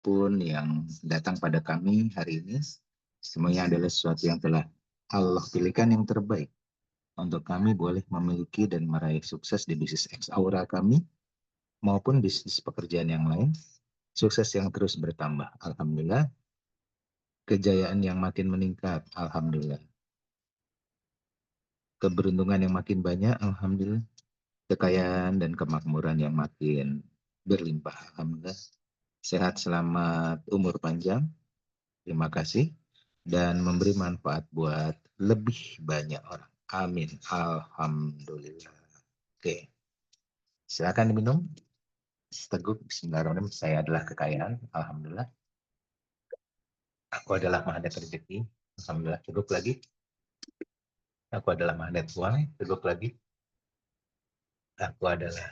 apapun yang datang pada kami hari ini, semuanya adalah sesuatu yang telah Allah pilihkan yang terbaik untuk kami boleh memiliki dan meraih sukses di bisnis X Aura kami maupun bisnis pekerjaan yang lain, sukses yang terus bertambah. Alhamdulillah, kejayaan yang makin meningkat. Alhamdulillah, keberuntungan yang makin banyak. Alhamdulillah, kekayaan dan kemakmuran yang makin berlimpah. Alhamdulillah, sehat, selamat, umur panjang. Terima kasih. Dan memberi manfaat buat lebih banyak orang. Amin. Alhamdulillah. Oke, silakan diminum. Teguh, bismillahirrahmanirrahim. Saya adalah kekayaan. Alhamdulillah. Aku adalah magnet rezeki. Alhamdulillah. Teguh lagi. Aku adalah magnet uang. Teguh lagi. Aku adalah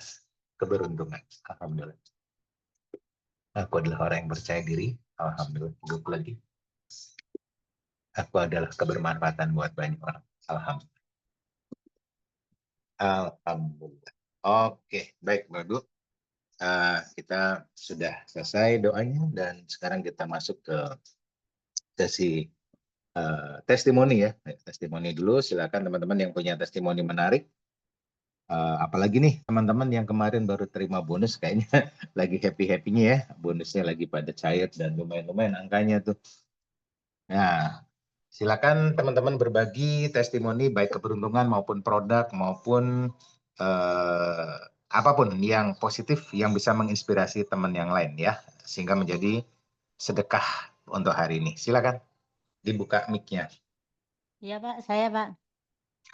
keberuntungan. Alhamdulillah. Aku adalah orang yang percaya diri. Alhamdulillah. Teguh lagi. Aku adalah kebermanfaatan buat banyak orang. Alhamdulillah. Alhamdulillah. Oke, baik, Bapak. Kita sudah selesai doanya dan sekarang kita masuk ke sesi testimoni ya. Testimoni dulu, silakan teman-teman yang punya testimoni menarik. Apalagi nih teman-teman yang kemarin baru terima bonus kayaknya lagi happy-happynya ya. Bonusnya lagi pada cair dan lumayan-lumayan angkanya tuh. Nah, silakan teman-teman berbagi testimoni baik keberuntungan maupun produk maupun eh, apapun yang positif yang bisa menginspirasi teman yang lain ya, sehingga menjadi sedekah untuk hari ini. Silakan dibuka mic-nya. Iya Pak, saya Pak.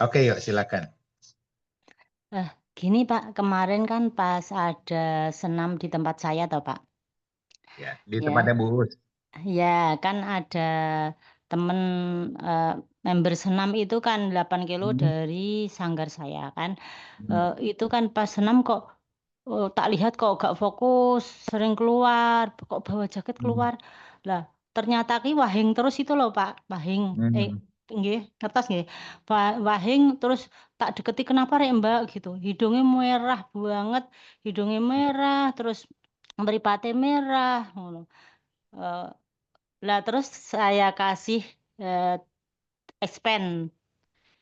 Oke, yuk silakan. Gini Pak, kemarin kan pas ada senam di tempat saya toh Pak. Ya, di Ya, tempatnya Bu Us. ya kan ada temen eh, member senam itu kan 8 kilo Hmm. dari sanggar saya kan. Hmm. Itu kan pas senam kok tak lihat kok gak fokus, sering keluar, kok bawa jaket Hmm. keluar. Lah, ternyata ki wahing terus itu loh Pak, wahing. Hmm. Nggih, ngertos nggih. Wahing terus tak deketi kenapa rek Mbak gitu. Hidungnya merah banget, hidungnya merah, terus mripate merah ngono. Eh, Lah terus saya kasih eh, expand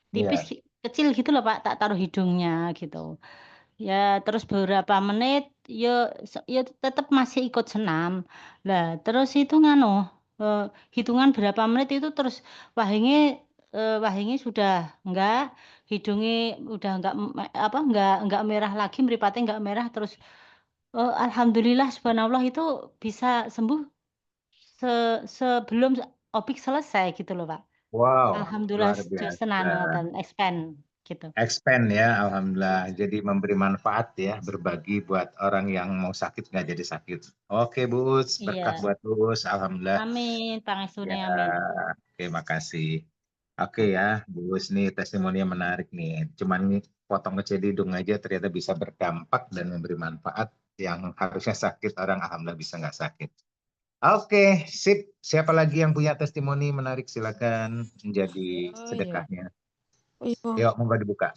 tipis Iya. kecil gitu loh Pak, tak taruh hidungnya gitu. Ya, terus beberapa menit, ya tetap masih ikut senam. Lah, terus itu nganu, eh, hitungan berapa menit itu terus wahingnya, wahingnya sudah enggak, hidungnya udah enggak enggak merah lagi, mripatnya enggak merah terus. Alhamdulillah, subhanallah itu bisa sembuh sebelum opik selesai gitu loh Pak. Wow, Alhamdulillah, luar tenan biasa. ngoten expand gitu. Expand ya, alhamdulillah. Jadi memberi manfaat ya, berbagi buat orang yang mau sakit nggak jadi sakit. Oke, Bu Us, berkah Iya. buat Bu Us, alhamdulillah. Amin, Ya, pangestune amin. terima kasih. Oke ya, Bu Us nih testimoninya menarik nih. Cuman nih potong kecil hidung aja ternyata bisa berdampak dan memberi manfaat yang harusnya sakit orang alhamdulillah bisa nggak sakit. Oke, sip. Siapa lagi yang punya testimoni menarik silakan menjadi Oh iya. sedekahnya. Oh iya. Yuk, monggo dibuka.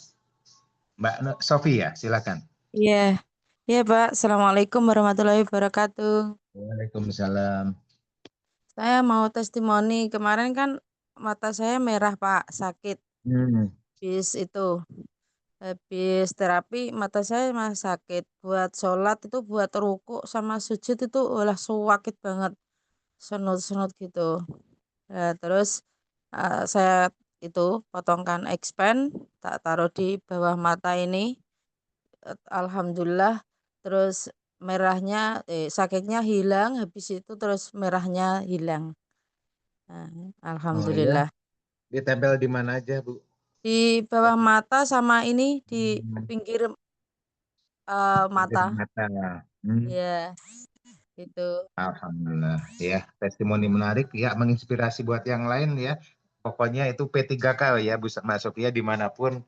Mbak Sofi ya, silakan. Iya. Iya, Pak. Assalamualaikum warahmatullahi wabarakatuh. Waalaikumsalam. Saya mau testimoni. Kemarin kan mata saya merah, Pak. Sakit. Hmm. Habis itu, habis terapi mata saya masih sakit. Buat sholat itu, buat rukuk sama sujud itu ulah sakit banget. Senut-senut gitu. Terus saya itu potongkan expand, tak taruh di bawah mata ini. Alhamdulillah terus merahnya sakitnya hilang, habis itu terus merahnya hilang. Nah, Oh ya, alhamdulillah. ditempel di mana aja, Bu? Di bawah mata sama ini di Hmm, pinggir pinggir mata. mata. Hmm. Ya, itu. Alhamdulillah. Ya, testimoni menarik ya, menginspirasi buat yang lain ya. Pokoknya itu P3K ya, Bu Mbak Sofia dimanapun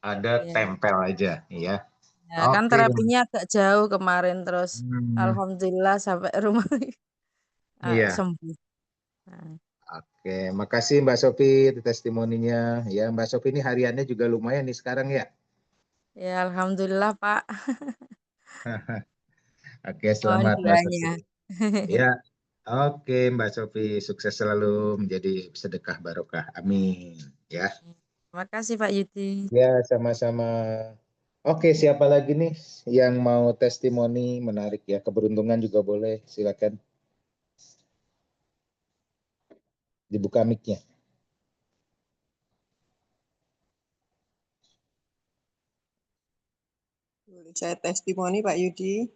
ada Ya. tempel aja ya. Ya, kan Oke. terapinya agak jauh kemarin terus Hmm. alhamdulillah sampai rumah Iya. sembuh. Nah, Oke, makasih Mbak Sofi testimoninya. Ya, Mbak Sofi ini hariannya juga lumayan nih sekarang ya. ya alhamdulillah Pak. Oke, Mohon selamat Mbak Sofi. doanya. Ya, Oke, Mbak Sofi, sukses selalu menjadi sedekah barokah. Amin. Ya, Terima kasih Pak Yudi. ya sama-sama. Oke, siapa lagi nih yang mau testimoni menarik ya? Keberuntungan juga boleh, silakan dibuka mic-nya. Boleh saya testimoni Pak Yudi.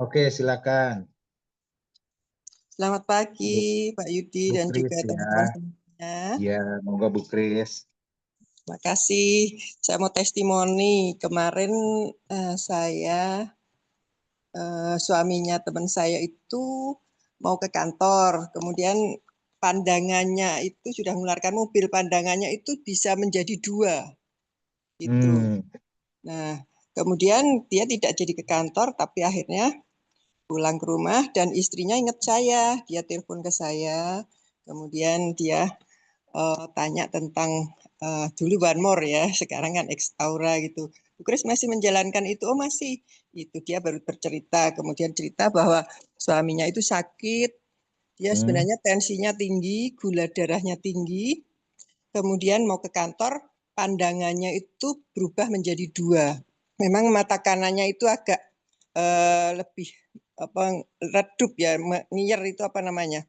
Oke, silakan. Selamat Bu, pagi Pak Yudi Bu dan juga Kris teman-teman ya. semuanya. Ya, monggo Bu Kris. Terima kasih. Saya mau testimoni. Kemarin suaminya teman saya itu mau ke kantor. Kemudian pandangannya itu sudah mengeluarkan mobil. Pandangannya itu bisa menjadi dua. Gitu. Nah, kemudian dia tidak jadi ke kantor, tapi akhirnya pulang ke rumah dan istrinya ingat saya. Dia telepon ke saya. Kemudian dia tanya tentang dulu One More ya, sekarang kan Ex Aura gitu. Bu Kris masih menjalankan itu? Oh masih. Itu dia baru bercerita, kemudian cerita bahwa suaminya itu sakit, dia sebenarnya tensinya tinggi, gula darahnya tinggi, kemudian mau ke kantor, pandangannya itu berubah menjadi dua. Memang mata kanannya itu agak lebih redup ya, ngiyer itu apa namanya,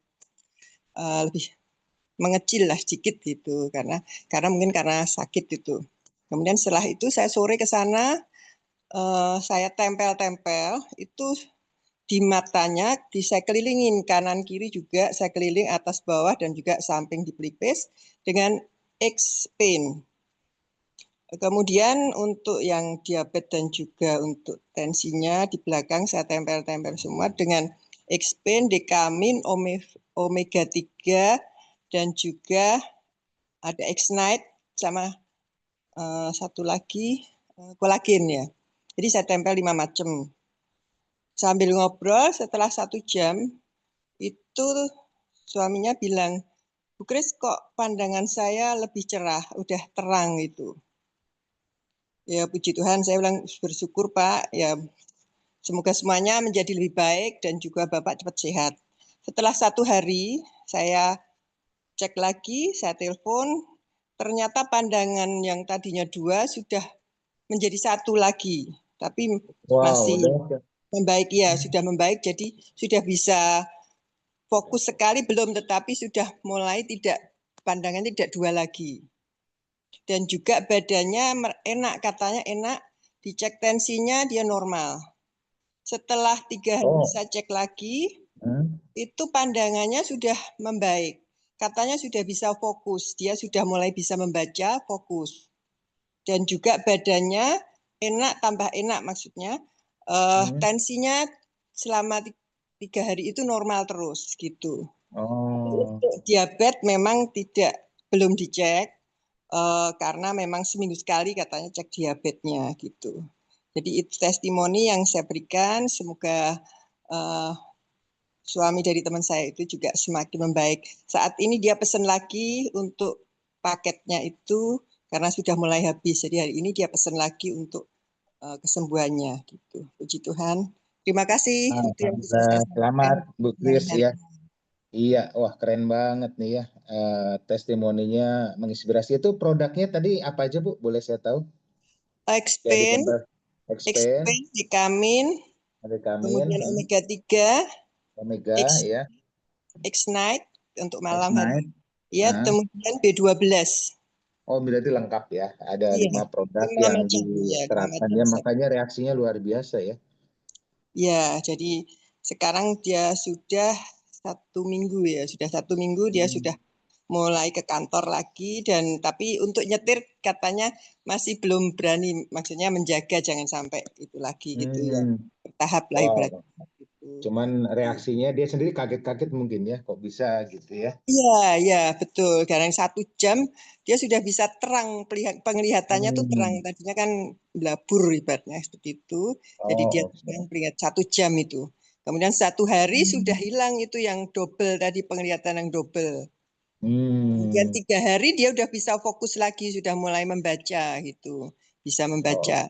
lebih mengecil lah sedikit gitu karena mungkin karena sakit itu. Kemudian setelah itu saya sore ke sana, saya tempel-tempel itu di matanya, saya kelilingin kanan kiri juga, saya keliling atas bawah dan juga samping di pelipis dengan X-Pain. Kemudian untuk yang diabetes dan juga untuk tensinya di belakang saya tempel-tempel semua dengan X-Pain, Dekamin, Omega 3 dan juga ada X-Night sama satu lagi kolagen ya. Jadi saya tempel 5 macam. Sambil ngobrol setelah 1 jam itu suaminya bilang, Bu Kris kok pandangan saya lebih cerah, udah terang itu. Ya puji Tuhan, saya bilang bersyukur Pak, ya semoga semuanya menjadi lebih baik dan juga Bapak cepat sehat. Setelah 1 hari saya cek lagi, saya telepon, ternyata pandangan yang tadinya 2 sudah menjadi 1 lagi, tapi masih membaik ya, sudah membaik, jadi sudah bisa fokus sekali belum, tetapi sudah mulai tidak, pandangan tidak 2 lagi. Dan juga badannya enak, katanya enak, dicek tensinya dia normal. Setelah 3 hari saya cek lagi, itu pandangannya sudah membaik. Katanya sudah bisa fokus, dia sudah mulai bisa membaca, fokus. Dan juga badannya enak, tambah enak maksudnya. Tensinya selama 3 hari itu normal terus gitu. Untuk diabetes memang belum dicek karena memang seminggu sekali katanya cek diabetesnya gitu. Jadi itu testimoni yang saya berikan. Semoga suami dari teman saya itu juga semakin membaik. Saat ini dia pesan lagi untuk paketnya itu karena sudah mulai habis. Jadi hari ini dia pesan lagi untuk kesembuhannya gitu. Puji Tuhan. Terima kasih. Itu yang bisa saya sampaikan. Selamat Bu Kris ya. Iya, wah keren banget nih ya. Testimoninya menginspirasi. Itu produknya tadi apa aja Bu? Boleh saya tahu? X-Pain, Dekamin, kemudian Omega 3, ya. X-Night untuk malam hari. Ya, kemudian B12. Oh, berarti lengkap ya. Ada 5 produk 5 yang macam, diterapkan ya, makanya reaksinya luar biasa ya. Ya, jadi sekarang dia sudah 1 minggu ya, sudah 1 minggu dia sudah mulai ke kantor lagi, dan tapi untuk nyetir katanya masih belum berani, maksudnya menjaga jangan sampai itu lagi gitu ya, bertahap lah ibaratnya. Cuman reaksinya dia sendiri kaget-kaget mungkin ya, kok bisa gitu ya. Iya, ya betul. Karena 1 jam dia sudah bisa terang, penglihatannya tuh terang. Tadinya kan blabur ibaratnya seperti itu. Jadi dia melihat 1 jam itu. Kemudian 1 hari sudah hilang itu yang double tadi, penglihatan yang double. Kemudian 3 hari dia udah bisa fokus lagi, sudah mulai membaca gitu, bisa membaca.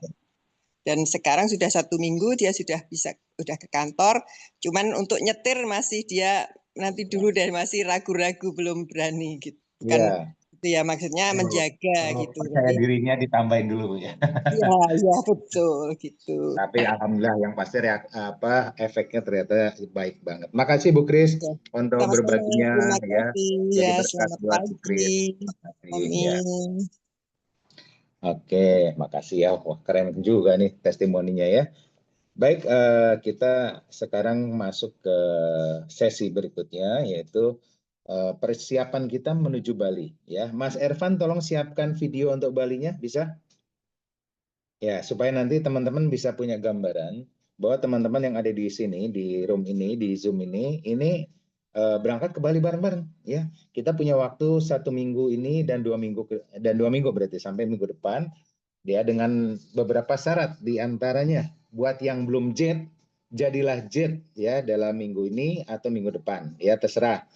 Dan sekarang sudah 1 minggu dia sudah ke kantor. Cuman untuk nyetir masih dia nanti dulu deh, masih ragu-ragu belum berani gitu. Bukan Iya. itu ya maksudnya menjaga gitu. Percaya dirinya ditambahin dulu Bu, ya. Iya, iya betul gitu. Tapi alhamdulillah yang pasti efeknya ternyata baik banget. Makasih Bu Kris Ya, untuk sama-sama, berbaginya terima ya. kasih Jadi ya, berkat selamat buat Bu Kris. pagi. Makasih ya. Amin. Oke, makasih ya. Wah, keren juga nih testimoninya ya. Baik, kita sekarang masuk ke sesi berikutnya, yaitu persiapan kita menuju Bali. Ya, Mas Ervan, tolong siapkan video untuk Balinya, bisa? Ya, supaya nanti teman-teman bisa punya gambaran bahwa teman-teman yang ada di sini, di room ini, di Zoom ini berangkat ke Bali bareng-bareng. Ya, kita punya waktu 1 minggu ini dan 2 minggu dan 2 minggu berarti sampai minggu depan. Ya, dengan beberapa syarat diantaranya buat yang belum jet, jadilah jet ya dalam minggu ini atau minggu depan. Ya, terserah.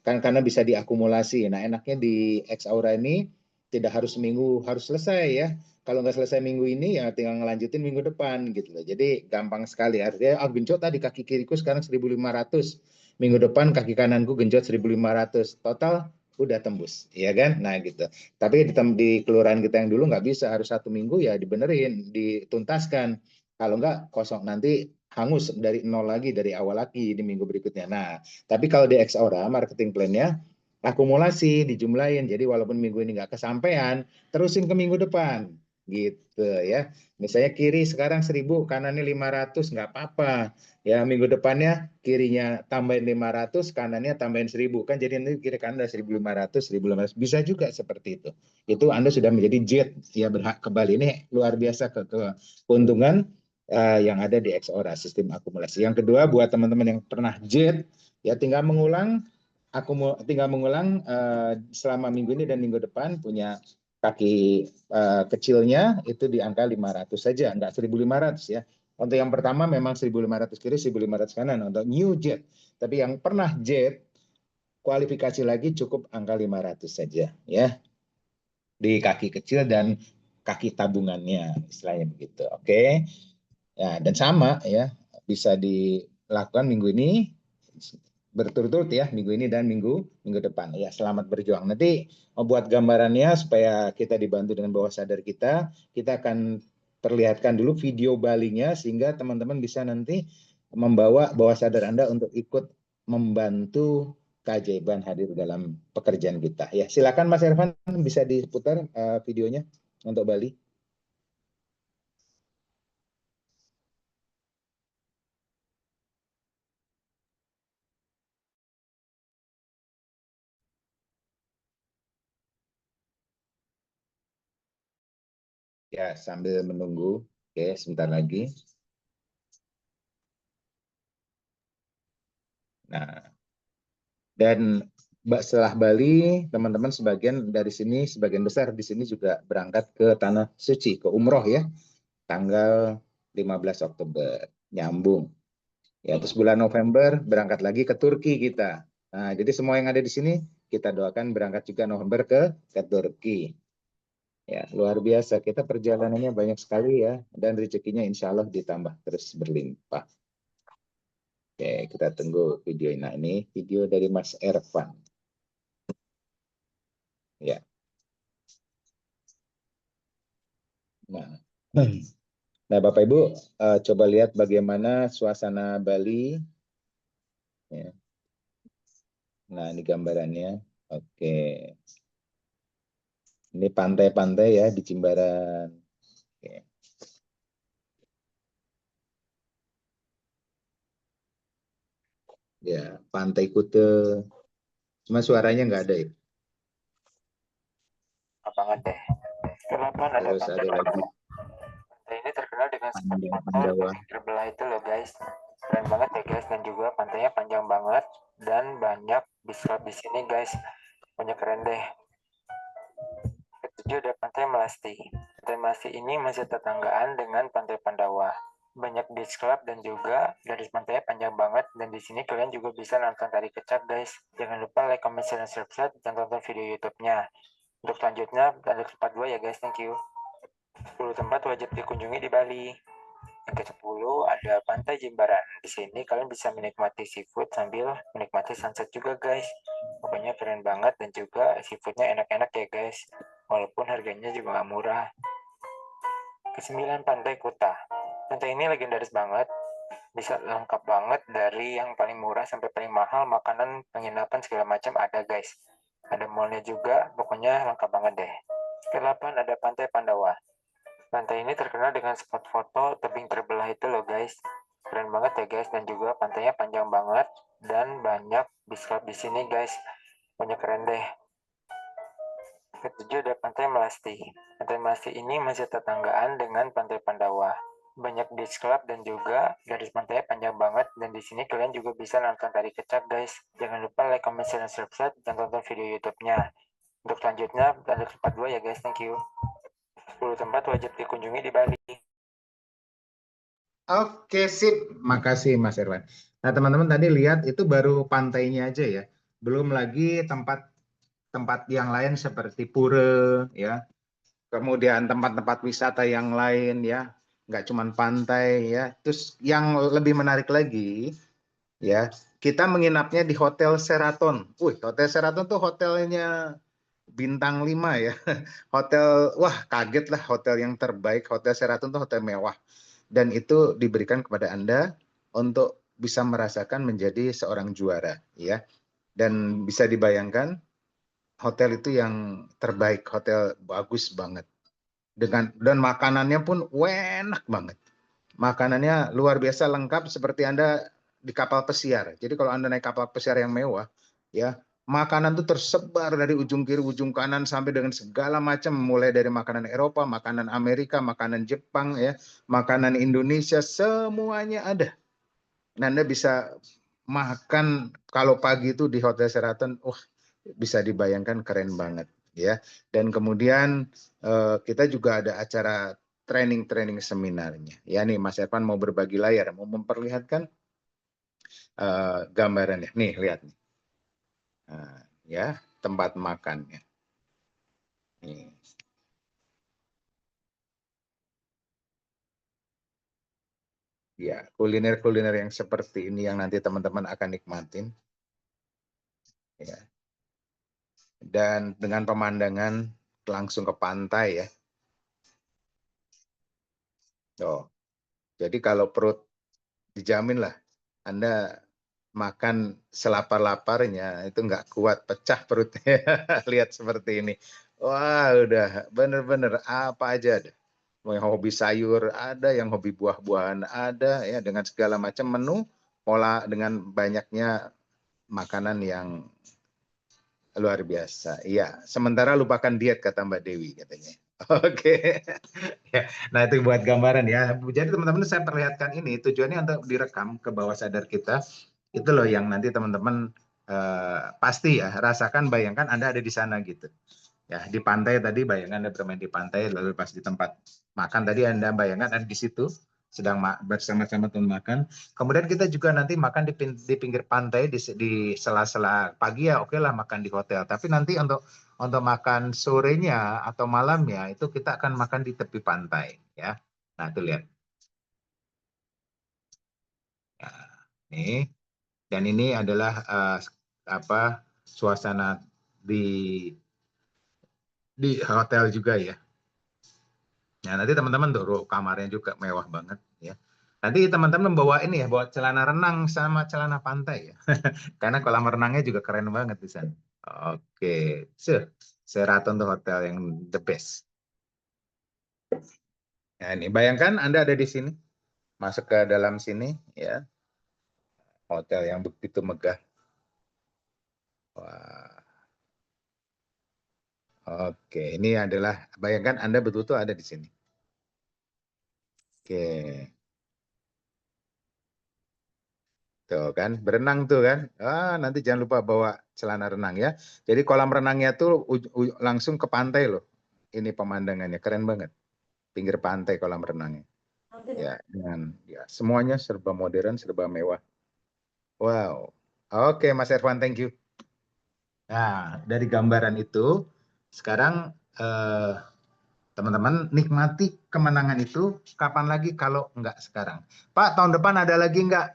Kan karena bisa diakumulasi. Nah, enaknya di X Aura ini tidak harus seminggu harus selesai ya. Kalau nggak selesai minggu ini ya tinggal ngelanjutin minggu depan gitu loh. Jadi gampang sekali. Artinya genjot tadi kaki kiriku sekarang 1.500. Minggu depan kaki kananku genjot 1.500. Total udah tembus, ya kan? Nah gitu. Tapi di kelurahan kita yang dulu nggak bisa, harus 1 minggu ya dibenerin, dituntaskan. Kalau nggak kosong nanti hangus dari nol lagi, dari awal lagi di minggu berikutnya. Nah, tapi kalau di X-Aura marketing plan-nya akumulasi, dijumlahin. Jadi walaupun minggu ini nggak kesampaian, terusin ke minggu depan. Gitu ya. Misalnya kiri sekarang 1.000, kanannya 500, nggak apa-apa. Ya minggu depannya kirinya tambahin 500, kanannya tambahin 1.000 kan, jadi nanti kiri kanan ada 1.500, 1.500 bisa juga seperti itu. Itu Anda sudah menjadi jet ya, berhak ke Bali. Ini luar biasa keuntungan yang ada di X-Aura sistem akumulasi. Yang kedua buat teman-teman yang pernah jet ya tinggal mengulang selama minggu ini dan minggu depan punya kaki kecilnya itu di angka 500 saja, enggak 1.500 ya. Untuk yang pertama memang 1.500 kiri, 1.500 kanan untuk new jet. Tapi yang pernah jet, kualifikasi lagi cukup angka 500 saja ya. Di kaki kecil dan kaki tabungannya, istilahnya begitu. Oke. Ya, dan sama ya, bisa dilakukan minggu ini berturut-turut ya, minggu ini dan minggu depan. Ya, selamat berjuang. Nanti membuat gambarannya supaya kita dibantu dengan bawah sadar kita akan perlihatkan dulu video Balinya sehingga teman-teman bisa nanti membawa bawah sadar Anda untuk ikut membantu keajaiban hadir dalam pekerjaan kita. Ya, silakan Mas Ervan bisa diputar videonya untuk Bali. Ya, sambil menunggu. Oke, sebentar lagi. Nah, dan setelah Bali, teman-teman sebagian dari sini, sebagian besar di sini juga berangkat ke Tanah Suci, ke Umroh ya, tanggal 15 Oktober, nyambung. Ya, terus bulan November berangkat lagi ke Turki kita. Nah, jadi semua yang ada di sini, kita doakan berangkat juga November ke Turki. Ya, luar biasa. Kita perjalanannya banyak sekali ya, dan rezekinya insya Allah ditambah terus berlimpah. Oke, kita tunggu video. Nah, ini video dari Mas Ervan. Ya. Nah, Bapak Ibu, coba lihat bagaimana suasana Bali. Ya. Nah, ini gambarannya. Oke. Ini pantai-pantai ya di Jimbaran. Oke. Ya, Pantai Kute. Cuma suaranya nggak ada ya. Banget deh. Kenapa ada Terus pantai? ada lagi Pantai ini terkenal dengan spot Panjang foto Pandawa. terbelah itu loh guys. Keren banget ya guys, dan juga pantainya panjang banget dan banyak biskop di sini guys. Banyak keren deh. Ketujuh ada Pantai Melasti. Pantai Melasti ini masih tetanggaan dengan Pantai Pandawa. Banyak beach club dan juga garis pantainya panjang banget, dan di sini kalian juga bisa nonton tari kecak guys. Jangan lupa like, comment, share, dan subscribe dan tonton video YouTube-nya. Untuk selanjutnya lanjut ke part 2 ya guys, thank you. 10 tempat wajib dikunjungi di Bali. Yang ke-10 ada Pantai Jimbaran. Di sini kalian bisa menikmati seafood sambil menikmati sunset juga guys. Pokoknya keren banget dan juga seafoodnya enak-enak ya guys. Walaupun harganya juga nggak murah. Ke-9 Pantai Kuta. Pantai ini legendaris banget. Bisa lengkap banget dari yang paling murah sampai paling mahal, makanan, penginapan segala macam ada guys. Ada mallnya juga, pokoknya lengkap banget deh. Ke-8 ada Pantai Pandawa. Pantai ini terkenal dengan spot foto tebing terbelah itu loh guys. Keren banget ya guys, dan juga pantainya panjang banget dan banyak beach club di sini guys. Pokoknya keren deh. Ke-7 ada Pantai Melasti. Pantai Melasti ini masih tetanggaan dengan Pantai Pandawa. Banyak beach club dan juga garis pantainya panjang banget, dan di sini kalian juga bisa nonton tari kecak guys. Jangan lupa like, comment, share, dan subscribe, dan tonton video YouTube-nya. Untuk selanjutnya lanjut ke part 2 ya guys, thank you. 10 tempat wajib dikunjungi di Bali. Oke, sip. Makasih Mas Irwan. Nah, teman-teman tadi lihat itu baru pantainya aja ya. Belum lagi tempat-tempat yang lain seperti pura ya. Kemudian tempat-tempat wisata yang lain ya. Nggak cuma pantai ya. Terus yang lebih menarik lagi ya, kita menginapnya di Hotel Sheraton. Hotel Sheraton tuh hotelnya bintang 5 ya. Hotel, wah kaget lah, hotel yang terbaik. Hotel Sheraton tuh hotel mewah. Dan itu diberikan kepada Anda untuk bisa merasakan menjadi seorang juara ya. Dan bisa dibayangkan hotel itu yang terbaik, hotel bagus banget. Dan makanannya pun enak banget. Makanannya luar biasa lengkap seperti Anda di kapal pesiar. Jadi kalau Anda naik kapal pesiar yang mewah, ya makanan itu tersebar dari ujung kiri, ujung kanan sampai dengan segala macam, mulai dari makanan Eropa, makanan Amerika, makanan Jepang, ya, makanan Indonesia, semuanya ada. Dan Anda bisa makan kalau pagi itu di Hotel Sheraton, bisa dibayangkan keren banget, ya. Dan kemudian kita juga ada acara training seminarnya. Ya nih Mas Evan mau berbagi layar, mau memperlihatkan gambarannya. Nih lihat nih. Nah, ya, tempat makannya. Nih. Ya, kuliner-kuliner yang seperti ini yang nanti teman-teman akan nikmatin. Ya. Dan dengan pemandangan langsung ke pantai ya. Jadi kalau perut dijamin lah Anda makan selapar-laparnya itu nggak kuat, pecah perutnya. Lihat seperti ini. Wah, udah bener-bener apa aja ada. Mau yang hobi sayur ada, yang hobi buah-buahan ada, ya dengan segala macam menu, pola dengan banyaknya makanan yang luar biasa. Iya, sementara lupakan diet kata Mbak Dewi katanya. Oke. Ya, nah itu buat gambaran ya. Jadi teman-teman saya perlihatkan ini tujuannya untuk direkam ke bawah sadar kita. Itu loh yang nanti teman-teman pasti ya rasakan, bayangkan Anda ada di sana gitu. Ya, di pantai tadi bayangkan Anda bermain di pantai, lalu pas di tempat makan tadi Anda bayangkan ada di situ sedang bersama-sama teman makan. Kemudian kita juga nanti makan di pinggir pantai di sela-sela pagi ya, oke lah makan di hotel. Tapi nanti untuk makan sorenya atau malamnya itu kita akan makan di tepi pantai ya. Nah, itu lihat. Nah, ini dan ini adalah suasana di hotel juga ya. Nah, nanti teman-teman tuh kamarnya juga mewah banget ya. Nanti teman-teman membawa ini ya, bawa celana renang sama celana pantai ya. Karena kolam renangnya juga keren banget di sana. Oke, Sheraton tuh hotel yang the best. Nah, ini bayangkan Anda ada di sini, masuk ke dalam sini ya. Hotel yang begitu megah. Wah. Oke, ini adalah bayangkan Anda betul-betul ada di sini. Oke. Tuh kan, berenang tuh kan. Nanti jangan lupa bawa celana renang ya. Jadi kolam renangnya tuh langsung ke pantai loh. Ini pemandangannya keren banget. Pinggir pantai kolam renangnya. Ya, semuanya serba modern, serba mewah. Wow. Oke, Mas Ervan, thank you. Nah, dari gambaran itu sekarang Teman-teman nikmati kemenangan itu kapan lagi kalau enggak sekarang. Pak, tahun depan ada lagi enggak?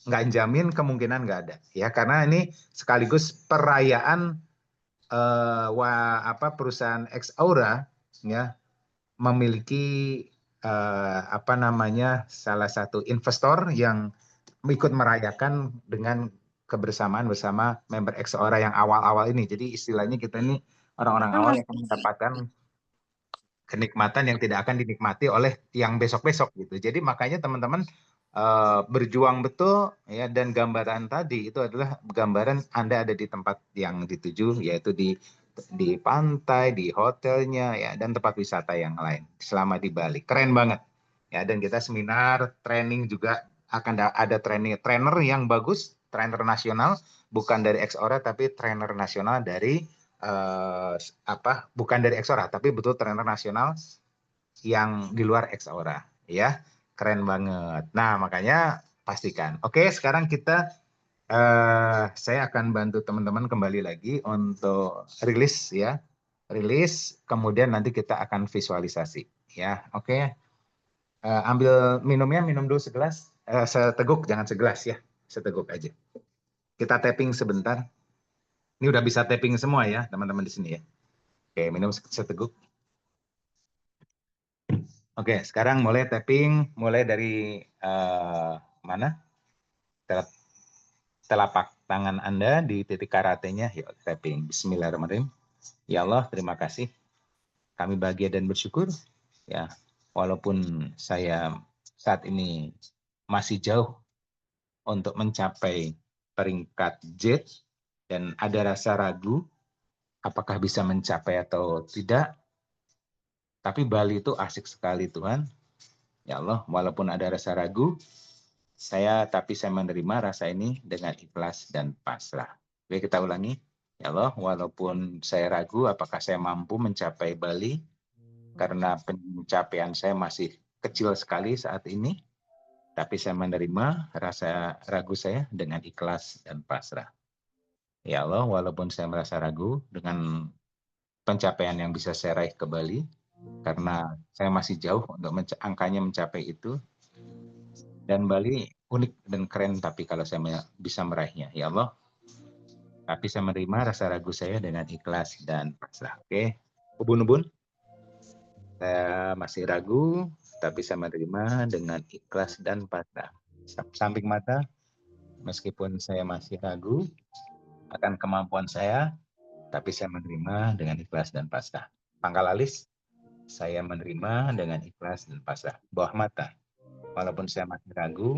Enggak jamin, kemungkinan enggak ada. Ya, karena ini sekaligus perayaan perusahaan X-Aura ya memiliki salah satu investor yang ikut merayakan dengan kebersamaan bersama member X-Aura yang awal-awal ini. Jadi istilahnya kita ini orang-orang awal yang akan mendapatkan kenikmatan yang tidak akan dinikmati oleh yang besok-besok gitu. Jadi makanya teman-teman berjuang betul ya, dan gambaran tadi itu adalah gambaran Anda ada di tempat yang dituju, yaitu di pantai, di hotelnya ya, dan tempat wisata yang lain selama di Bali. Keren banget. Ya, dan kita seminar, training juga akan ada trainer yang bagus, trainer nasional, bukan dari X-Aura tapi trainer nasional dari bukan dari X-Aura tapi betul trainer nasional yang di luar X-Aura ya. Keren banget. Nah, makanya pastikan. Oke, sekarang kita saya akan bantu teman-teman kembali lagi untuk rilis ya. Rilis, kemudian nanti kita akan visualisasi ya. Oke. Ambil minumnya, minum dulu segelas. Seteguk, jangan segelas ya. Seteguk aja. Kita tapping sebentar. Ini udah bisa tapping semua ya, teman-teman di sini ya. Oke, minum seteguk. Oke, sekarang mulai tapping, mulai dari mana? Telapak tangan Anda di titik karatenya, yuk tapping. Bismillahirrahmanirrahim. Ya Allah, terima kasih. Kami bahagia dan bersyukur. Ya, walaupun saya saat ini masih jauh untuk mencapai peringkat Z dan ada rasa ragu apakah bisa mencapai atau tidak. Tapi Bali itu asik sekali Tuhan. Ya Allah, walaupun ada rasa ragu, tapi saya menerima rasa ini dengan ikhlas dan pasrah. Oke, kita ulangi. Ya Allah, walaupun saya ragu apakah saya mampu mencapai Bali, karena pencapaian saya masih kecil sekali saat ini, tapi saya menerima rasa ragu saya dengan ikhlas dan pasrah. Ya Allah, walaupun saya merasa ragu dengan pencapaian yang bisa saya raih ke Bali, karena saya masih jauh untuk angkanya mencapai itu, dan Bali unik dan keren, tapi kalau saya bisa meraihnya, ya Allah, tapi saya menerima rasa ragu saya dengan ikhlas dan pasrah. Oke, ubun-ubun, saya masih ragu, tapi saya menerima dengan ikhlas dan pasrah. Samping mata, meskipun saya masih ragu akan kemampuan saya, tapi saya menerima dengan ikhlas dan pasrah. Pangkal alis, saya menerima dengan ikhlas dan pasrah. Bawah mata, walaupun saya masih ragu,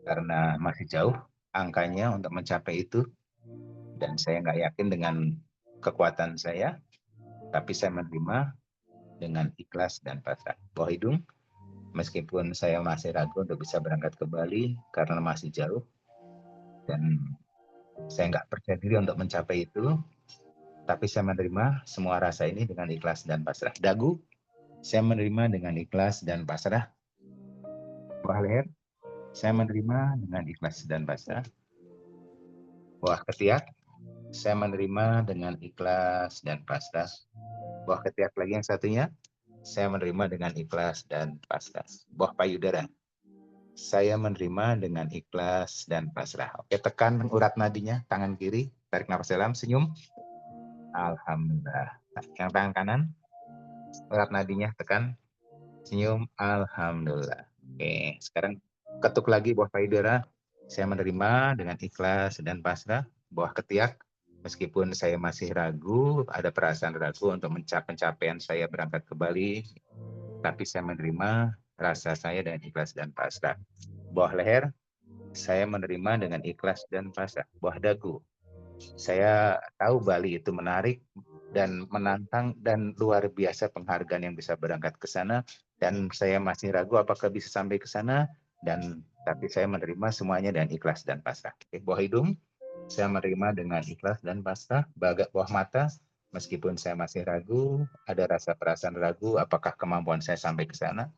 karena masih jauh angkanya untuk mencapai itu, dan saya nggak yakin dengan kekuatan saya, tapi saya menerima dengan ikhlas dan pasrah. Bawah hidung, meskipun saya masih ragu untuk bisa berangkat ke Bali karena masih jauh, dan saya nggak percaya diri untuk mencapai itu, tapi saya menerima semua rasa ini dengan ikhlas dan pasrah. Dagu, saya menerima dengan ikhlas dan pasrah. Bawah leher, saya menerima dengan ikhlas dan pasrah. Bawah ketiak, saya menerima dengan ikhlas dan pasrah. Bawah ketiak lagi yang satunya, saya menerima dengan ikhlas dan pasrah. Bawah payudara, saya menerima dengan ikhlas dan pasrah. Oke, tekan urat nadinya, tangan kiri, tarik nafas dalam, senyum. Alhamdulillah. Yang tangan kanan, urat nadinya tekan, senyum. Alhamdulillah. Oke, sekarang ketuk lagi bawah payudara. Saya menerima dengan ikhlas dan pasrah. Bawah ketiak, meskipun saya masih ragu, ada perasaan ragu untuk pencapaian saya berangkat ke Bali, tapi saya menerima rasa saya dengan ikhlas dan pasrah. Bawah leher, saya menerima dengan ikhlas dan pasrah. Bawah dagu, saya tahu Bali itu menarik dan menantang dan luar biasa penghargaan yang bisa berangkat ke sana, dan saya masih ragu apakah bisa sampai ke sana, tapi saya menerima semuanya dengan ikhlas dan pasrah. Oke, bawah hidung, saya menerima dengan ikhlas dan pasrah. Bawah mata, meskipun saya masih ragu, ada rasa perasaan ragu apakah kemampuan saya sampai ke sana,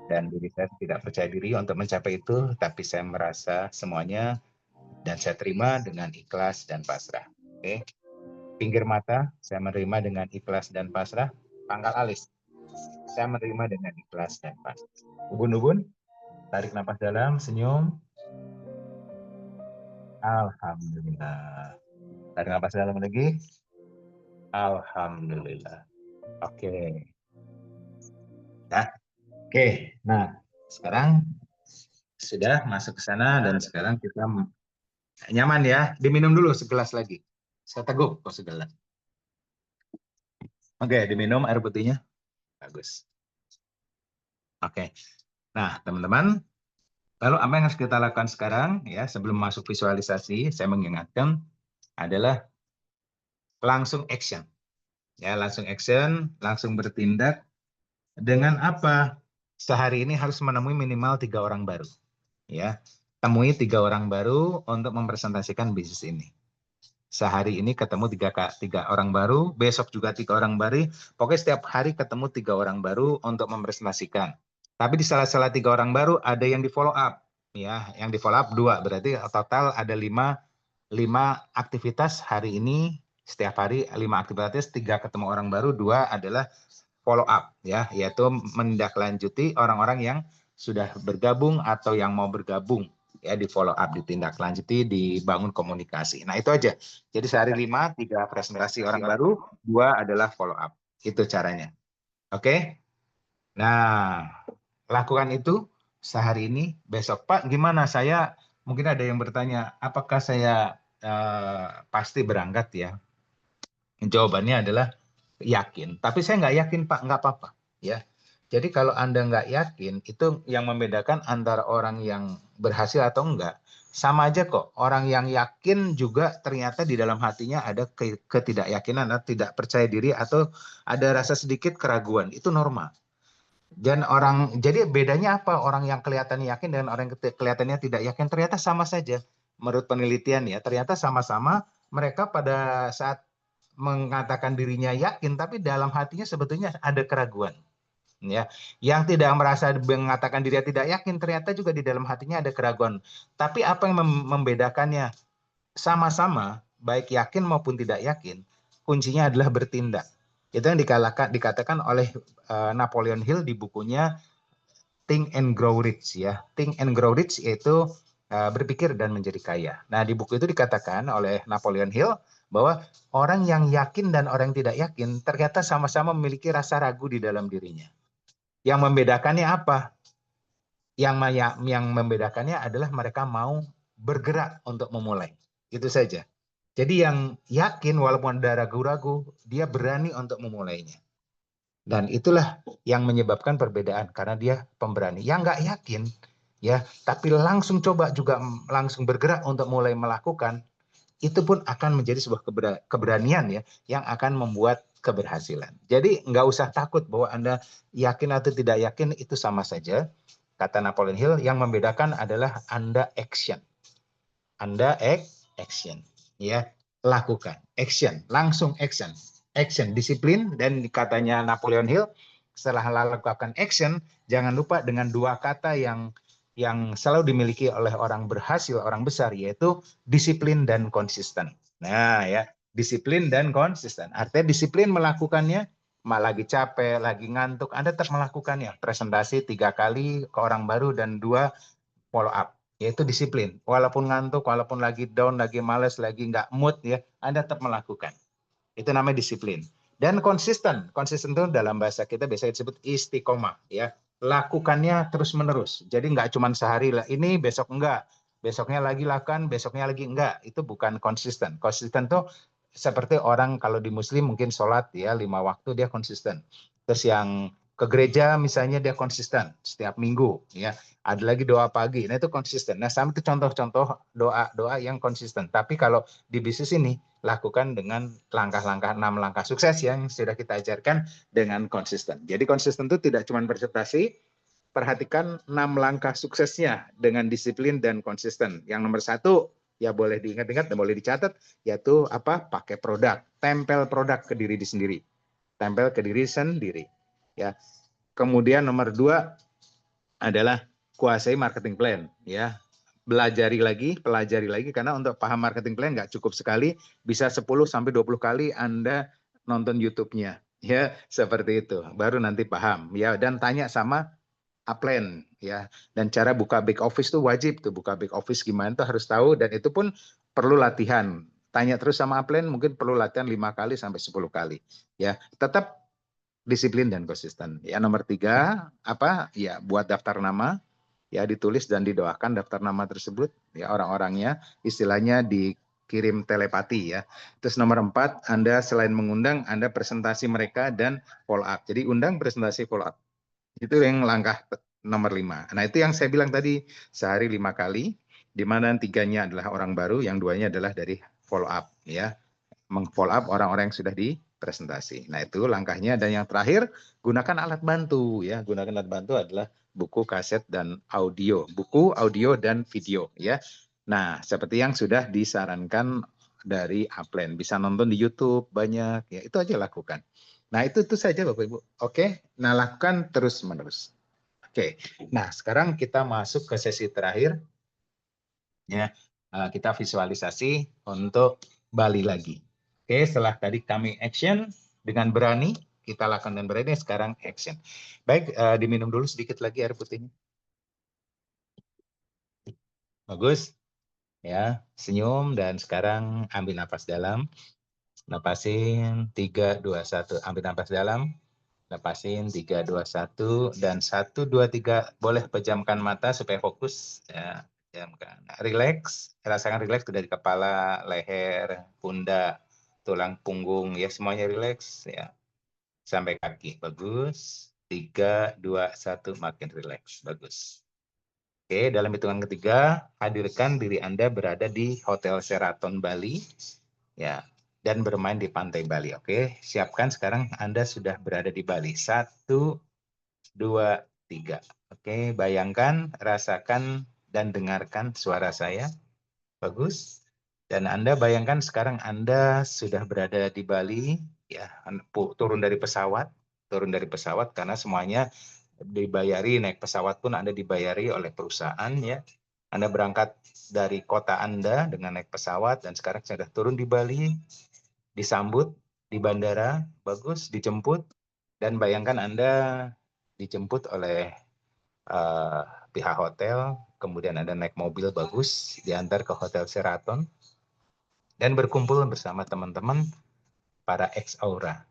dan diri saya tidak percaya diri untuk mencapai itu, tapi saya merasa semuanya dan saya terima dengan ikhlas dan pasrah. Oke. Pinggir mata, saya menerima dengan ikhlas dan pasrah. pangkal alis. Saya menerima dengan ikhlas dan pasti. Ubun-ubun, tarik napas dalam, senyum. Alhamdulillah. Tarik napas dalam lagi. Alhamdulillah. Oke. Ya. Oke. Nah, sekarang sudah masuk ke sana dan sekarang kita nyaman ya. Diminum dulu segelas lagi. Saya teguk kok segelas. Oke, diminum air putihnya. Bagus. Oke. Nah, teman-teman, lalu apa yang harus kita lakukan sekarang ya sebelum masuk visualisasi? Saya mengingatkan adalah langsung action. Ya, langsung action, langsung bertindak dengan apa? Sehari ini harus menemui minimal 3 orang baru. Ya, temui 3 orang baru untuk mempresentasikan bisnis ini. Sehari ini ketemu 3 orang baru, besok juga 3 orang baru. Pokoknya setiap hari ketemu 3 orang baru untuk mempresentasikan. Tapi di salah-salah 3 orang baru ada yang di follow up, ya, yang di follow up 2, berarti total ada 5 aktivitas hari ini. Setiap hari 5 aktivitas, 3 ketemu orang baru, 2 adalah follow up, ya, yaitu menindaklanjuti orang-orang yang sudah bergabung atau yang mau bergabung, ya, di follow up, ditindaklanjuti, dibangun komunikasi. Nah, itu aja. Jadi sehari 5, 3 presentasi orang baru, 2 adalah follow up. Itu caranya. Oke? Nah, lakukan itu sehari ini. Besok, Pak, gimana? Saya mungkin ada yang bertanya, apakah saya pasti berangkat ya? Jawabannya adalah yakin. Tapi saya nggak yakin, Pak, nggak apa-apa. Ya. Jadi kalau Anda nggak yakin, itu yang membedakan antara orang yang berhasil atau enggak. Sama aja kok, orang yang yakin juga ternyata di dalam hatinya ada ketidakyakinan, atau tidak percaya diri, atau ada rasa sedikit keraguan. Itu normal. Dan jadi bedanya apa? Orang yang kelihatannya yakin dengan orang yang kelihatannya tidak yakin ternyata sama saja. Menurut penelitian ya, ternyata sama-sama mereka pada saat mengatakan dirinya yakin, tapi dalam hatinya sebetulnya ada keraguan. Ya, yang tidak merasa mengatakan dirinya tidak yakin, ternyata juga di dalam hatinya ada keraguan. Tapi apa yang membedakannya? Sama-sama, baik yakin maupun tidak yakin, kuncinya adalah bertindak. Itu yang dikatakan oleh Napoleon Hill di bukunya Think and Grow Rich, ya. Think and Grow Rich yaitu berpikir dan menjadi kaya. Nah, di buku itu dikatakan oleh Napoleon Hill bahwa orang yang yakin dan orang yang tidak yakin ternyata sama-sama memiliki rasa ragu di dalam dirinya. Yang membedakannya apa? Yang membedakannya adalah mereka mau bergerak untuk memulai. Itu saja. Jadi yang yakin walaupun ada ragu-ragu, dia berani untuk memulainya. Dan itulah yang menyebabkan perbedaan karena dia pemberani. Yang nggak yakin, ya, tapi langsung coba juga langsung bergerak untuk mulai melakukan, itu pun akan menjadi sebuah keberanian ya, yang akan membuat keberhasilan. Jadi nggak usah takut bahwa Anda yakin atau tidak yakin, itu sama saja. Kata Napoleon Hill, yang membedakan adalah Anda action. Anda action, ya, lakukan, action, langsung action. Action, disiplin, dan katanya Napoleon Hill, setelah lakukan action, jangan lupa dengan 2 kata yang selalu dimiliki oleh orang berhasil, orang besar, yaitu disiplin dan konsisten. Nah, ya, disiplin dan konsisten. Artinya disiplin melakukannya, lagi capek, lagi ngantuk, Anda tetap melakukannya. Presentasi 3 kali ke orang baru dan 2 follow up, yaitu disiplin. Walaupun ngantuk, walaupun lagi down, lagi males, lagi nggak mood, ya, Anda tetap melakukan. Itu namanya disiplin. Dan konsisten. Konsisten itu dalam bahasa kita biasanya disebut istiqomah, ya. Lakukannya terus-menerus. Jadi nggak cuma sehari lah ini, besok enggak. Besoknya lagi lakukan, besoknya lagi enggak. Itu bukan konsisten. Konsisten tuh seperti orang kalau di Muslim mungkin sholat ya 5 waktu dia konsisten. Terus yang ke gereja misalnya dia konsisten setiap minggu, ya. Ada lagi doa pagi, nah itu konsisten. Nah, sama itu contoh-contoh doa yang konsisten. Tapi kalau di bisnis ini lakukan dengan langkah-langkah 6 langkah sukses yang sudah kita ajarkan dengan konsisten. Jadi konsisten itu tidak cuma presentasi, perhatikan 6 langkah suksesnya dengan disiplin dan konsisten. Yang nomor 1 ya boleh diingat-ingat dan boleh dicatat, yaitu apa? Pakai produk, tempel produk ke diri sendiri, tempel ke diri sendiri. Ya. Kemudian nomor 2 adalah kuasai marketing plan, ya. Pelajari lagi, karena untuk paham marketing plan nggak cukup sekali, bisa 10 sampai 20 kali Anda nonton YouTube-nya, Ya, seperti itu. Baru nanti paham ya, dan tanya sama upline ya. Dan cara buka back office tuh wajib tuh, buka back office gimana tuh harus tahu, dan itu pun perlu latihan. Tanya terus sama upline, mungkin perlu latihan 5 kali sampai 10 kali. Ya, tetap disiplin dan konsisten. Ya, nomor 3 apa? Ya, buat daftar nama, ya ditulis dan didoakan daftar nama tersebut, ya orang-orangnya istilahnya dikirim telepati ya. Terus nomor 4, Anda selain mengundang, Anda presentasi mereka dan follow up. Jadi undang, presentasi, follow up. Itu yang langkah nomor 5. Nah, itu yang saya bilang tadi, sehari 5 kali, di mana 3-nya adalah orang baru, yang 2-nya adalah dari follow up ya. Meng-follow up orang-orang yang sudah dipresentasi. Nah, itu langkahnya. Dan yang terakhir, gunakan alat bantu ya. Gunakan alat bantu adalah buku, kaset, dan audio. Buku, audio, dan video ya. Nah, seperti yang sudah disarankan dari upline, bisa nonton di YouTube banyak ya. Itu aja lakukan. Nah, itu saja Bapak Ibu. Oke, nah lakukan terus-menerus. Oke, nah sekarang kita masuk ke sesi terakhir ya. Kita visualisasi untuk Bali lagi. Oke, setelah tadi kami action dengan berani, kita lakukan dengan berani, sekarang action. Baik, diminum dulu sedikit lagi air putihnya. Bagus. Ya, senyum dan sekarang ambil napas dalam. Napasin 3 2 1. Ambil napas dalam. Napasin 3 2 1 dan 1 2 3. Boleh pejamkan mata supaya fokus ya. Pejamkan. Relax, rasakan relax dari kepala, leher, pundak, tulang punggung ya, semuanya relax ya. Sampai kaki. Bagus. 3 2 1, makin relax. Bagus. Oke, dalam hitungan ketiga, hadirkan diri Anda berada di Hotel Sheraton Bali ya, dan bermain di pantai Bali. Oke, siapkan sekarang Anda sudah berada di Bali. 1 2 3. Oke, bayangkan, rasakan dan dengarkan suara saya. Bagus. Dan Anda bayangkan sekarang Anda sudah berada di Bali ya, turun dari pesawat karena semuanya dibayari, naik pesawat pun Anda dibayari oleh perusahaan ya. Anda berangkat dari kota Anda dengan naik pesawat dan sekarang sudah turun di Bali, disambut di bandara, bagus, dijemput, dan bayangkan Anda dijemput oleh pihak hotel, kemudian Anda naik mobil bagus, diantar ke Hotel Sheraton, dan berkumpul bersama teman-teman para ex-Aura.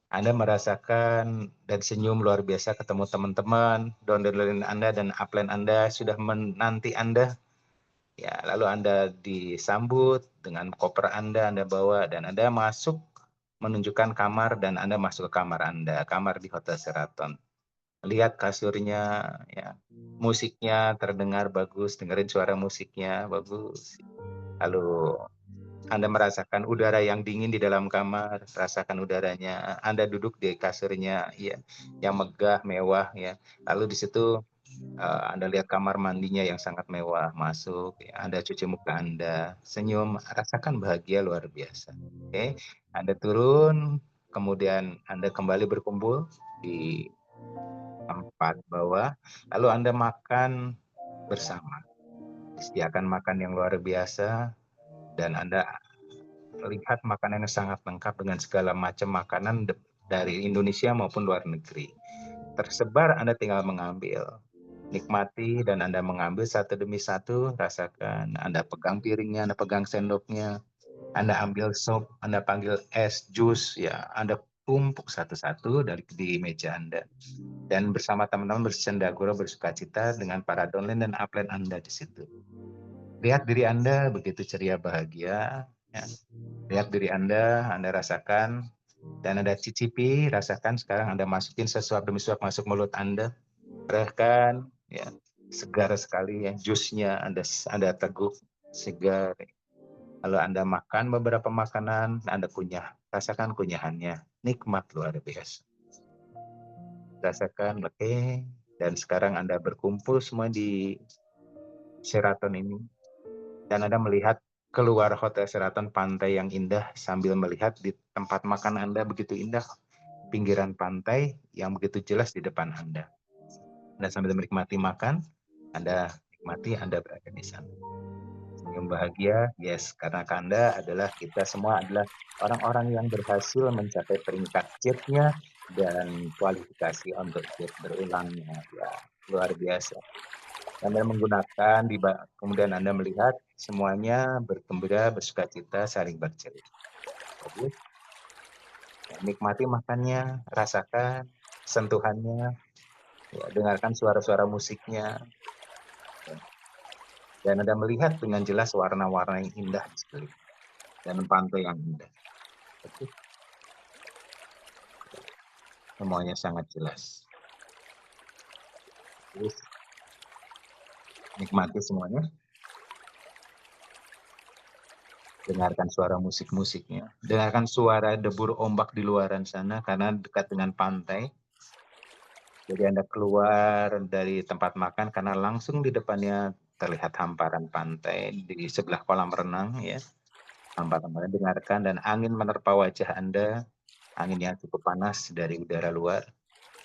Anda merasakan dan senyum luar biasa ketemu teman-teman, downline Anda dan upline Anda sudah menanti Anda. Ya, lalu Anda disambut dengan koper Anda bawa, dan Anda masuk menunjukkan kamar, dan Anda masuk ke kamar Anda, kamar di Hotel Sheraton. Lihat kasurnya, ya, musiknya terdengar bagus, dengerin suara musiknya bagus. Lalu Anda merasakan udara yang dingin di dalam kamar, rasakan udaranya. Anda duduk di kasurnya, ya, yang megah, mewah, ya. Lalu di situ Anda lihat kamar mandinya yang sangat mewah, masuk, ya. Anda cuci muka Anda, senyum, rasakan bahagia luar biasa. Oke, Anda turun, kemudian Anda kembali berkumpul di tempat bawah, lalu Anda makan bersama. Disediakan makan yang luar biasa, dan Anda lihat makanan yang sangat lengkap dengan segala macam makanan dari Indonesia maupun luar negeri. Tersebar, Anda tinggal mengambil. Nikmati dan Anda mengambil satu demi satu, rasakan. Anda pegang piringnya, Anda pegang sendoknya, Anda ambil sop, Anda panggil es, jus, ya, Anda tumpuk satu-satu di meja Anda. Dan bersama teman-teman bersendagura, bersukacita dengan para downline dan upline Anda di situ. Lihat diri Anda begitu ceria, bahagia. Ya. Lihat diri Anda rasakan, dan Anda cicipi, rasakan sekarang Anda masukin sesuap demi suap masuk mulut Anda. Rasakan, ya, segar sekali ya, jusnya Anda teguk, segar. Lalu Anda makan beberapa makanan, Anda kunyah, rasakan kunyahannya, nikmat luar biasa. Rasakan, oke. Dan sekarang Anda berkumpul semua di Sheraton ini, dan Anda melihat keluar Hotel Sheraton, pantai yang indah, sambil melihat di tempat makan Anda begitu indah, pinggiran pantai yang begitu jelas di depan Anda. Anda sambil menikmati makan, Anda nikmati Anda berada di sana. Senyum Senyum bahagia, yes, karena Anda adalah, kita semua adalah orang-orang yang berhasil mencapai peringkat JET-nya dan kualifikasi untuk JET berulangnya. Ya, luar biasa. Anda menggunakan, kemudian Anda melihat semuanya bergembira, bersukacita, saling bercerita. Bagus. Ya, nikmati makannya, rasakan sentuhannya, ya, dengarkan suara-suara musiknya, ya. Dan Anda melihat dengan jelas warna-warna yang indah di sekeliling dan pantai yang indah. Oke. Semuanya sangat jelas. Terus nikmati semuanya. Dengarkan suara musik-musiknya. Dengarkan suara debur ombak di luaran sana karena dekat dengan pantai. Jadi Anda keluar dari tempat makan karena langsung di depannya terlihat hamparan pantai di sebelah kolam renang, ya. Hamparan, dengarkan, dan angin menerpa wajah Anda. Angin yang cukup panas dari udara luar.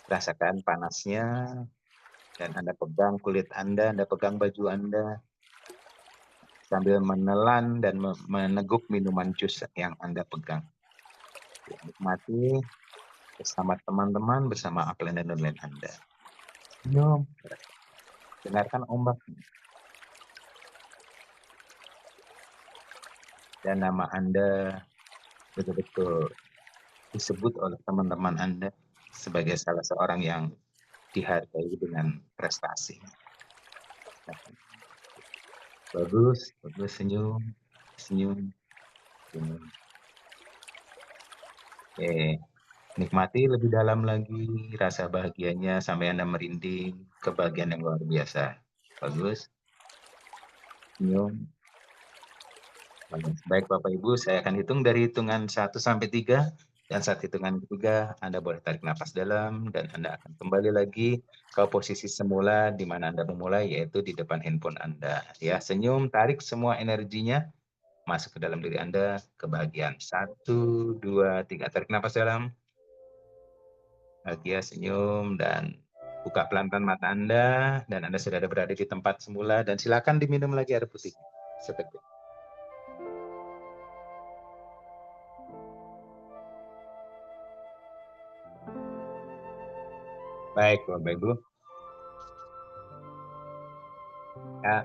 Rasakan panasnya, dan Anda pegang kulit Anda pegang baju Anda, sambil menelan dan meneguk minuman jus yang Anda pegang. Nikmati bersama teman-teman, bersama upline dan downline Anda. Senyum, dengarkan ombak. Dan nama Anda betul-betul disebut oleh teman-teman Anda sebagai salah seorang yang dihargai dengan prestasi. Bagus, bagus, senyum, senyum, senyum. Oke, nikmati lebih dalam lagi rasa bahagianya sampai Anda merinding, kebahagiaan yang luar biasa. Bagus. Senyum. Bagus. Baik Bapak Ibu, saya akan hitung dari hitungan 1 sampai 3. Dan saat hitungan ketiga, Anda boleh tarik nafas dalam dan Anda akan kembali lagi ke posisi semula di mana Anda memulai, yaitu di depan handphone Anda. Ya, senyum, tarik semua energinya masuk ke dalam diri Anda, kebahagiaan. 1, 2, 3. Tarik nafas dalam. Bahagia, senyum, dan buka pelan-pelan mata Anda, dan Anda sudah ada berada di tempat semula, dan silakan diminum lagi air putih. Seteguk. Baik, Bapak Ibu. Nah,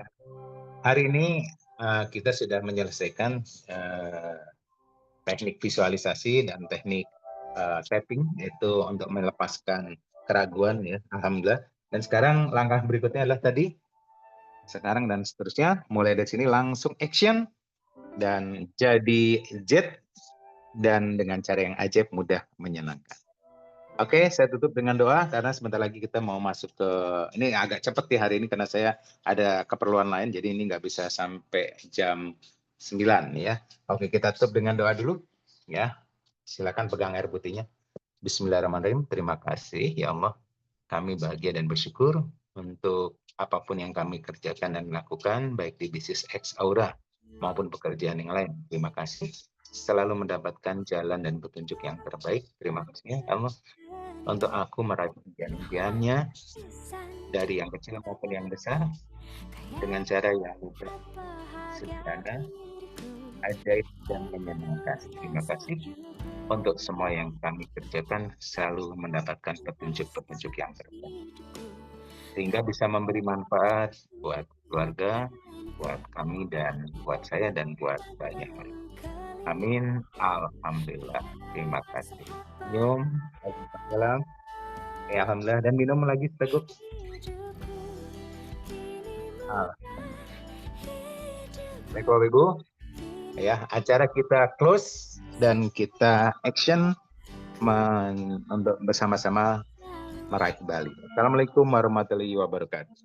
hari ini kita sudah menyelesaikan teknik visualisasi dan teknik tapping, yaitu untuk melepaskan keraguan, ya, alhamdulillah. Dan sekarang langkah berikutnya adalah tadi, sekarang dan seterusnya, mulai dari sini langsung action dan jadi jet, dan dengan cara yang ajaib, mudah, menyenangkan. Oke, saya tutup dengan doa karena sebentar lagi kita mau masuk ke, ini agak cepat di hari ini karena saya ada keperluan lain, jadi ini nggak bisa sampai jam 9, ya. Oke, kita tutup dengan doa dulu, ya. Silakan pegang air putihnya. Bismillahirrahmanirrahim. Terima kasih ya Allah, kami bahagia dan bersyukur untuk apapun yang kami kerjakan dan lakukan, baik di bisnis X Aura maupun pekerjaan yang lain. Terima kasih. Selalu mendapatkan jalan dan petunjuk yang terbaik. Terima kasih ya Allah untuk aku meraih impian-impiannya dari yang kecil maupun yang besar dengan cara yang mudah, sederhana, ajaib, dan menyenangkan. Terima kasih untuk semua yang kami kerjakan, selalu mendapatkan petunjuk-petunjuk yang terbaik sehingga bisa memberi manfaat buat keluarga, buat kami, dan buat saya, dan buat banyak orang. Amin. Alhamdulillah. Terima kasih. Senyum. Salam. Ya, alhamdulillah. Dan minum lagi seteguk. Baik Bapak Ibu, ya, acara kita close dan kita action untuk bersama-sama meraih Bali. Assalamualaikum warahmatullahi wabarakatuh.